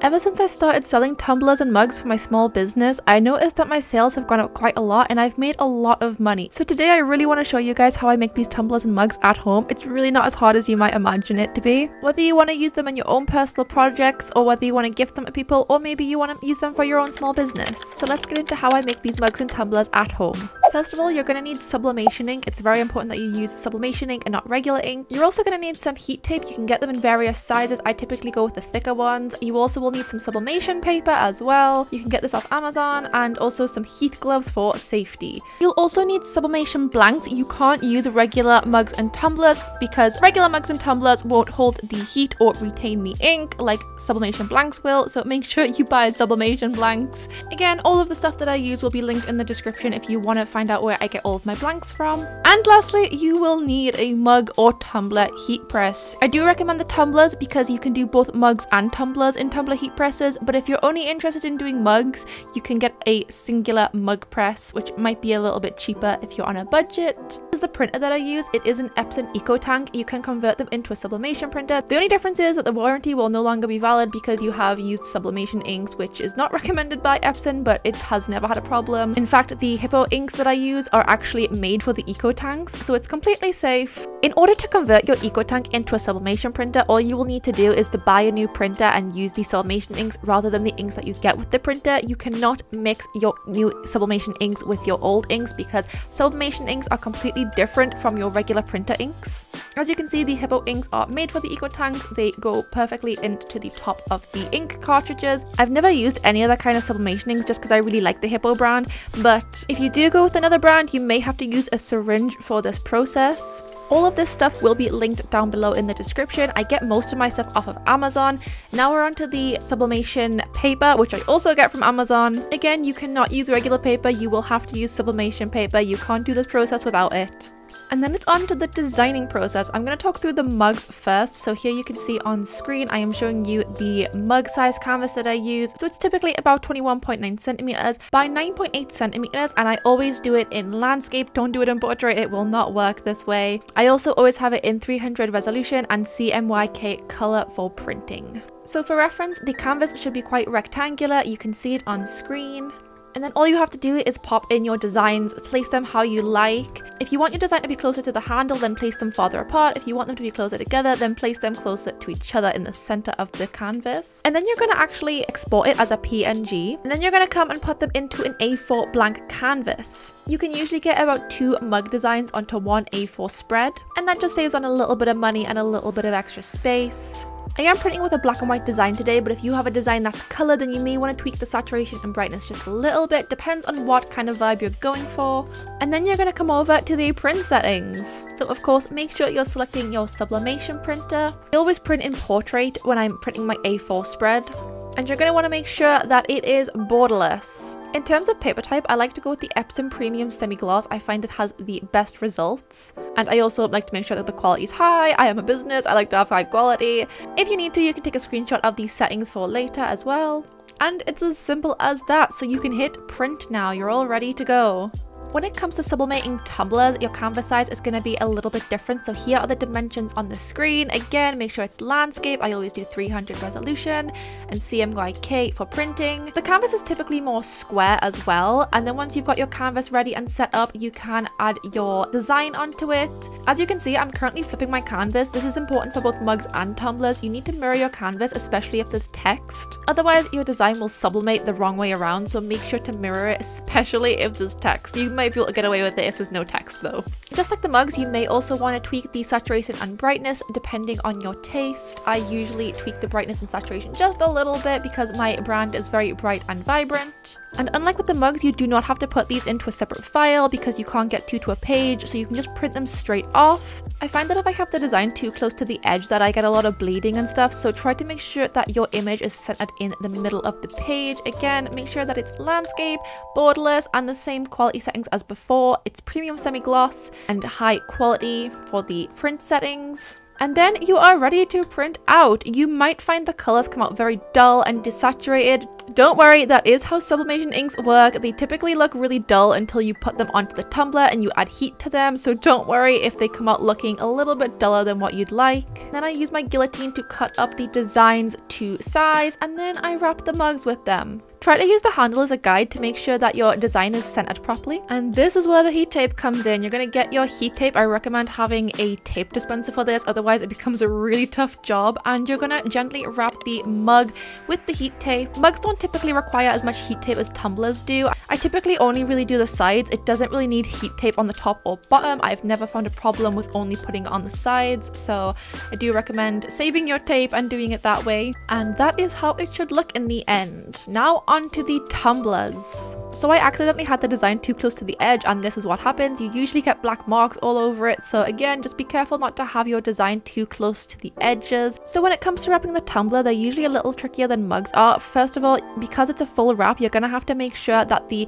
Ever since I started selling tumblers and mugs for my small business, I noticed that my sales have gone up quite a lot and I've made a lot of money. So today I really want to show you guys how I make these tumblers and mugs at home. It's really not as hard as you might imagine it to be. Whether you want to use them in your own personal projects or whether you want to gift them to people or maybe you want to use them for your own small business. So let's get into how I make these mugs and tumblers at home. First of all, you're going to need sublimation ink. It's very important that you use sublimation ink and not regular ink. You're also going to need some heat tape. You can get them in various sizes. I typically go with the thicker ones. You also will need some sublimation paper as well. You can get this off Amazon, and also some heat gloves for safety. You'll also need sublimation blanks. You can't use regular mugs and tumblers because regular mugs and tumblers won't hold the heat or retain the ink like sublimation blanks will, so make sure you buy sublimation blanks. Again, all of the stuff that I use will be linked in the description if you want to find out where I get all of my blanks from. And lastly, you will need a mug or tumbler heat press. I do recommend the tumblers because you can do both mugs and tumblers in tumbler heat presses, but if you're only interested in doing mugs, you can get a singular mug press, which might be a little bit cheaper if you're on a budget. This is the printer that I use. It is an Epson EcoTank. You can convert them into a sublimation printer. The only difference is that the warranty will no longer be valid because you have used sublimation inks, which is not recommended by Epson, but it has never had a problem. In fact, the Hippo inks that I use are actually made for the EcoTanks, so it's completely safe. In order to convert your EcoTank into a sublimation printer, all you will need to do is to buy a new printer and use the sublimation inks rather than the inks that you get with the printer. You cannot mix your new sublimation inks with your old inks because sublimation inks are completely different from your regular printer inks. As you can see, the Hippo inks are made for the EcoTanks. They go perfectly into the top of the ink cartridges. I've never used any other kind of sublimation inks just because I really like the Hippo brand, but if you do go with another brand, you may have to use a syringe for this process. All of this stuff will be linked down below in the description. I get most of my stuff off of Amazon. Now we're onto the sublimation paper, which I also get from Amazon. Again, you cannot use regular paper. You will have to use sublimation paper. You can't do this process without it. And then it's on to the designing process. I'm going to talk through the mugs first. So here you can see on screen, I am showing you the mug size canvas that I use. So it's typically about 21.9 centimeters by 9.8 centimeters. And I always do it in landscape. Don't do it in portrait. It will not work this way. I also always have it in 300 resolution and CMYK color for printing. So for reference, the canvas should be quite rectangular. You can see it on screen. And then all you have to do is pop in your designs, place them how you like. If you want your design to be closer to the handle, then place them farther apart. If you want them to be closer together, then place them closer to each other in the center of the canvas. And then you're going to actually export it as a PNG. And then you're going to come and put them into an A4 blank canvas. You can usually get about 2 mug designs onto one A4 spread. And that just saves on a little bit of money and a little bit of extra space. I am printing with a black and white design today, but if you have a design that's colored, then you may want to tweak the saturation and brightness just a little bit. Depends on what kind of vibe you're going for. And then you're going to come over to the print settings. So of course, make sure you're selecting your sublimation printer. I always print in portrait when I'm printing my A4 spread. And you're going to want to make sure that it is borderless. In terms of paper type, I like to go with the Epson Premium Semi-Gloss. I find it has the best results. And I also like to make sure that the quality is high. I am a business. I like to have high quality. If you need to, you can take a screenshot of these settings for later as well. And it's as simple as that. So you can hit print now. You're all ready to go. When it comes to sublimating tumblers, your canvas size is going to be a little bit different. So here are the dimensions on the screen. Again, make sure it's landscape. I always do 300 resolution and CMYK for printing. The canvas is typically more square as well. And then once you've got your canvas ready and set up, you can add your design onto it. As you can see, I'm currently flipping my canvas. This is important for both mugs and tumblers. You need to mirror your canvas, especially if there's text. Otherwise, your design will sublimate the wrong way around. So make sure to mirror it, especially if there's text. You might be able to get away with it if there's no text though. Just like the mugs, you may also want to tweak the saturation and brightness depending on your taste. I usually tweak the brightness and saturation just a little bit because my brand is very bright and vibrant. And unlike with the mugs, you do not have to put these into a separate file because you can't get 2 to a page, so you can just print them straight off. I find that if I have the design too close to the edge that I get a lot of bleeding and stuff, so try to make sure that your image is centered in the middle of the page. Again, make sure that it's landscape, borderless, and the same quality settings as before. It's premium semi-gloss and high quality for the print settings. And then you are ready to print out. You might find the colors come out very dull and desaturated. Don't worry, that is how sublimation inks work. They typically look really dull until you put them onto the tumbler and you add heat to them, so don't worry if they come out looking a little bit duller than what you'd like. Then I use my guillotine to cut up the designs to size, and then I wrap the mugs with them. Try to use the handle as a guide to make sure that your design is centered properly. And this is where the heat tape comes in. You're going to get your heat tape. I recommend having a tape dispenser for this, otherwise it becomes a really tough job. And you're going to gently wrap the mug with the heat tape. Mugs don't typically require as much heat tape as tumblers do. I typically only really do the sides. It doesn't really need heat tape on the top or bottom. I've never found a problem with only putting it on the sides, so I do recommend saving your tape and doing it that way. And that is how it should look in the end. Now onto the tumblers. So I accidentally had the design too close to the edge, and this is what happens. You usually get black marks all over it, so again, just be careful not to have your design too close to the edges. So when it comes to wrapping the tumbler, they're usually a little trickier than mugs are. First of all, because it's a full wrap, you're gonna have to make sure that the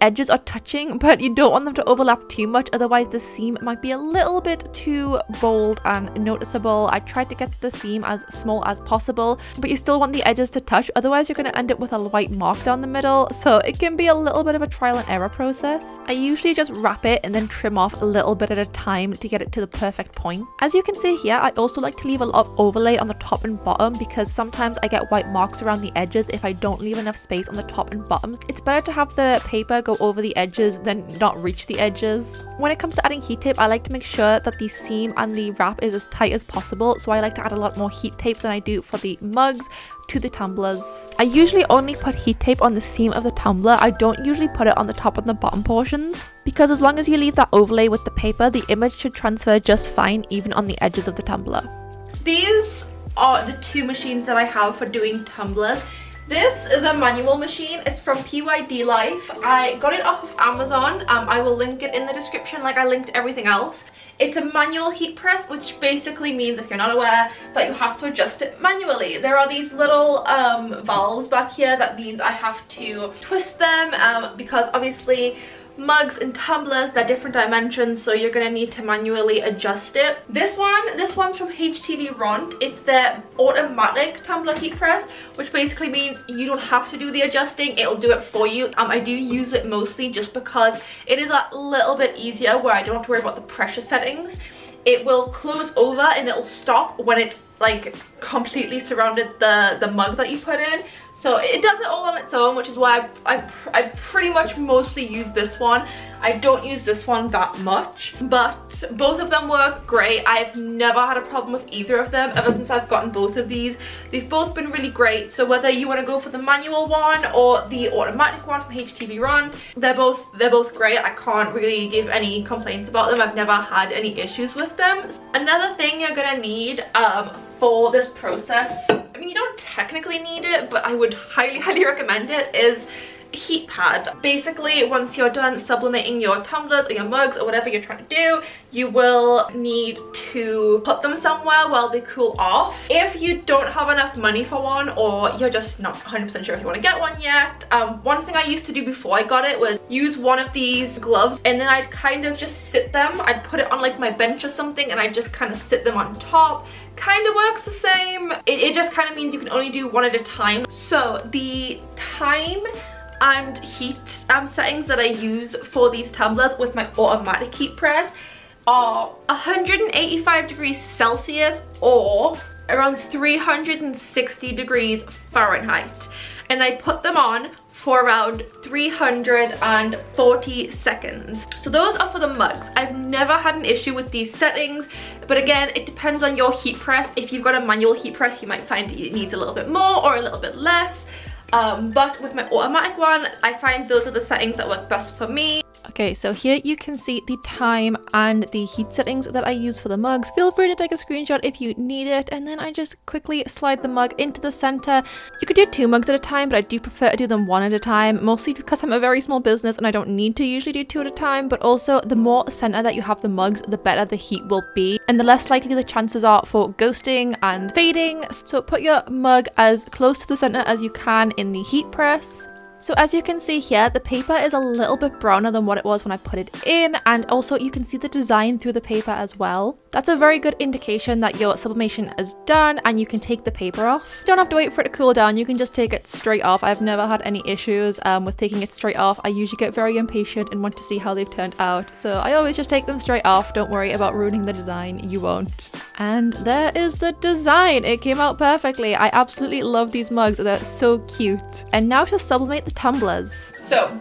edges are touching, but you don't want them to overlap too much, otherwise the seam might be a little bit too bold and noticeable. I tried to get the seam as small as possible, but you still want the edges to touch, otherwise you're going to end up with a white mark down the middle, so it can be a little bit of a trial and error process. I usually just wrap it and then trim off a little bit at a time to get it to the perfect point. As you can see here, I also like to leave a lot of overlay on the top and bottom because sometimes I get white marks around the edges if I don't leave enough space on the top and bottom. It's better to have the paper go over the edges than not reach the edges. When it comes to adding heat tape, I like to make sure that the seam and the wrap is as tight as possible, so I like to add a lot more heat tape than I do for the mugs to the tumblers. I usually only put heat tape on the seam of the tumbler. I don't usually put it on the top and the bottom portions, because as long as you leave that overlay with the paper, the image should transfer just fine even on the edges of the tumbler. These are the two machines that I have for doing tumblers. This is a manual machine. It's from PYD Life. I got it off of Amazon. I will link it in the description like I linked everything else. It's a manual heat press, which basically means, if you're not aware, that you have to adjust it manually. There are these little valves back here. That means I have to twist them because obviously mugs and tumblers, they're different dimensions, so you're going to need to manually adjust it. This one's from HTV Ront. It's their automatic tumbler heat press, which basically means you don't have to do the adjusting, it'll do it for you. I do use it mostly just because it is a little bit easier where I don't have to worry about the pressure settings. It will close over and it'll stop when it's like completely surrounded the mug that you put in. So it does it all on its own, which is why I pretty much mostly use this one. I don't use this one that much, but both of them work great. I've never had a problem with either of them ever since I've gotten both of these. They've both been really great, so whether you want to go for the manual one or the automatic one from HTV Run, they're both great. I can't really give any complaints about them. I've never had any issues with them. Another thing you're gonna need for this process, I mean, you don't technically need it, but I would highly recommend it, is a heat pad. Basically, once you're done sublimating your tumblers or your mugs or whatever you're trying to do, you will need to put them somewhere while they cool off. If you don't have enough money for one, or you're just not 100% sure if you want to get one yet, one thing I used to do before I got it was use one of these gloves, and then I'd kind of just sit them. I'd put it on like my bench or something, and I'd just kind of sit them on top. Kind of works the same. It just kind of means you can only do one at a time. So the time and heat settings that I use for these tumblers with my automatic heat press are 185 degrees Celsius or around 360 degrees Fahrenheit, and I put them on for around 340 seconds. So those are for the mugs. I've never had an issue with these settings, but again, it depends on your heat press. If you've got a manual heat press, you might find it needs a little bit more or a little bit less. But with my automatic one, I find those are the settings that work best for me. Okay, so here you can see the time and the heat settings that I use for the mugs. Feel free to take a screenshot if you need it, and then I just quickly slide the mug into the center. You could do 2 mugs at a time, but I do prefer to do them 1 at a time, mostly because I'm a very small business and I don't need to usually do 2 at a time, but also the more center that you have the mugs, the better the heat will be, and the less likely the chances are for ghosting and fading. So put your mug as close to the center as you can in the heat press. So as you can see here, the paper is a little bit browner than what it was when I put it in, and also you can see the design through the paper as well. That's a very good indication that your sublimation is done and you can take the paper off. You don't have to wait for it to cool down, you can just take it straight off. I've never had any issues with taking it straight off. I usually get very impatient and want to see how they've turned out, so I always just take them straight off. Don't worry about ruining the design, you won't. And there is the design. It came out perfectly. I absolutely love these mugs, they're so cute. And now to sublimate the tumblers. So,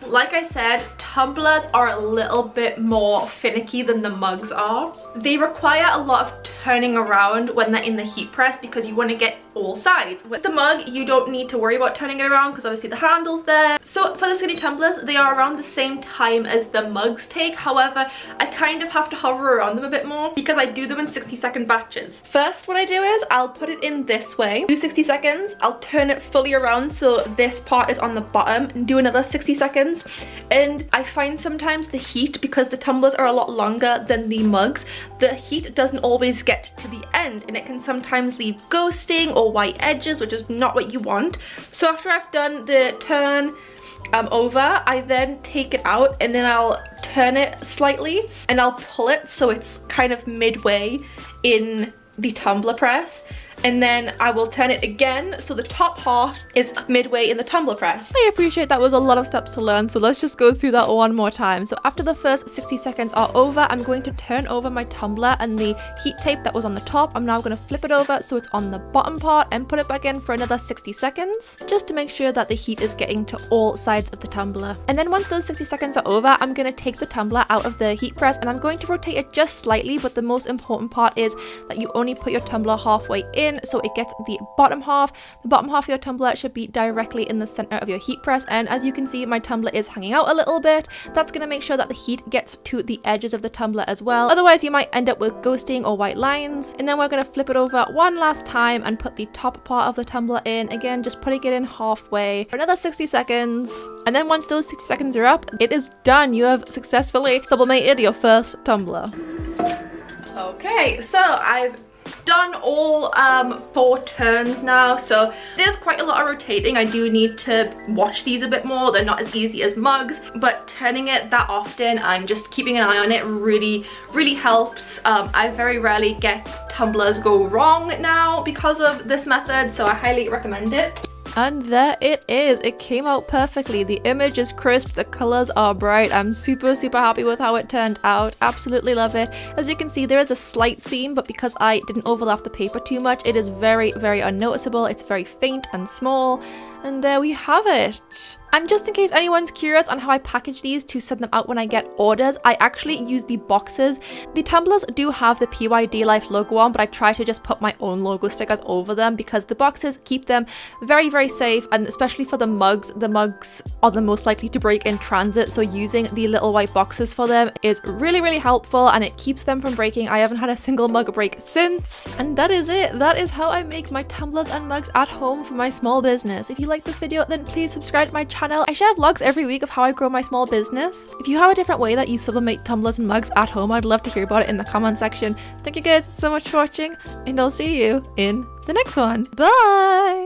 like I said, tumblers are a little bit more finicky than the mugs are. They require a lot of turning around when they're in the heat press because you want to get all sides. With the mug, you don't need to worry about turning it around because obviously the handle's there. So for the skinny tumblers, they are around the same time as the mugs take. However, I kind of have to hover around them a bit more because I do them in 60-second batches. First, what I do is I'll put it in this way. Do 60 seconds. I'll turn it fully around so this part is on the bottom and do another 60 seconds. And I find sometimes the heat, because the tumblers are a lot longer than the mugs, the heat doesn't always get to the end and it can sometimes leave ghosting or white edges, which is not what you want. So after I've done the turn over, I then take it out and then I'll turn it slightly and I'll pull it so it's kind of midway in the tumbler press, and then I will turn it again so the top half is midway in the tumbler press. I appreciate that was a lot of steps to learn, so let's just go through that one more time. So after the first 60 seconds are over, I'm going to turn over my tumbler, and the heat tape that was on the top, I'm now going to flip it over so it's on the bottom part and put it back in for another 60 seconds, just to make sure that the heat is getting to all sides of the tumbler. And then once those 60 seconds are over, I'm going to take the tumbler out of the heat press and I'm going to rotate it just slightly, but the most important part is that you only put your tumbler halfway in so it gets the bottom half. The bottom half of your tumbler should be directly in the center of your heat press, and as you can see, my tumbler is hanging out a little bit. That's going to make sure that the heat gets to the edges of the tumbler as well. Otherwise, you might end up with ghosting or white lines. And then we're going to flip it over one last time and put the top part of the tumbler in. Again, just putting it in halfway for another 60 seconds. And then once those 60 seconds are up, it is done. You have successfully sublimated your first tumbler. Okay, so I've done all 4 turns now, so there's quite a lot of rotating. I do need to watch these a bit more. They're not as easy as mugs, but turning it that often and just keeping an eye on it really helps. I very rarely get tumblers go wrong now because of this method, so I highly recommend it. And there it is. It came out perfectly. The image is crisp, the colors are bright. I'm super happy with how it turned out. Absolutely love it. As you can see, there is a slight seam, but because I didn't overlap the paper too much, it is very unnoticeable. It's very faint and small. And there we have it. And just in case anyone's curious on how I package these to send them out when I get orders, I actually use the boxes. The tumblers do have the PYD Life logo on, but I try to just put my own logo stickers over them because the boxes keep them very safe, and especially for the mugs are the most likely to break in transit, so using the little white boxes for them is really helpful and it keeps them from breaking. I haven't had a single mug break since. And that is it. That is how I make my tumblers and mugs at home for my small business. If you like this video, then please subscribe to my channel. I share vlogs every week of how I grow my small business. If you have a different way that you sublimate tumblers and mugs at home, I'd love to hear about it in the comment section. Thank you guys so much for watching, and I'll see you in the next one. Bye!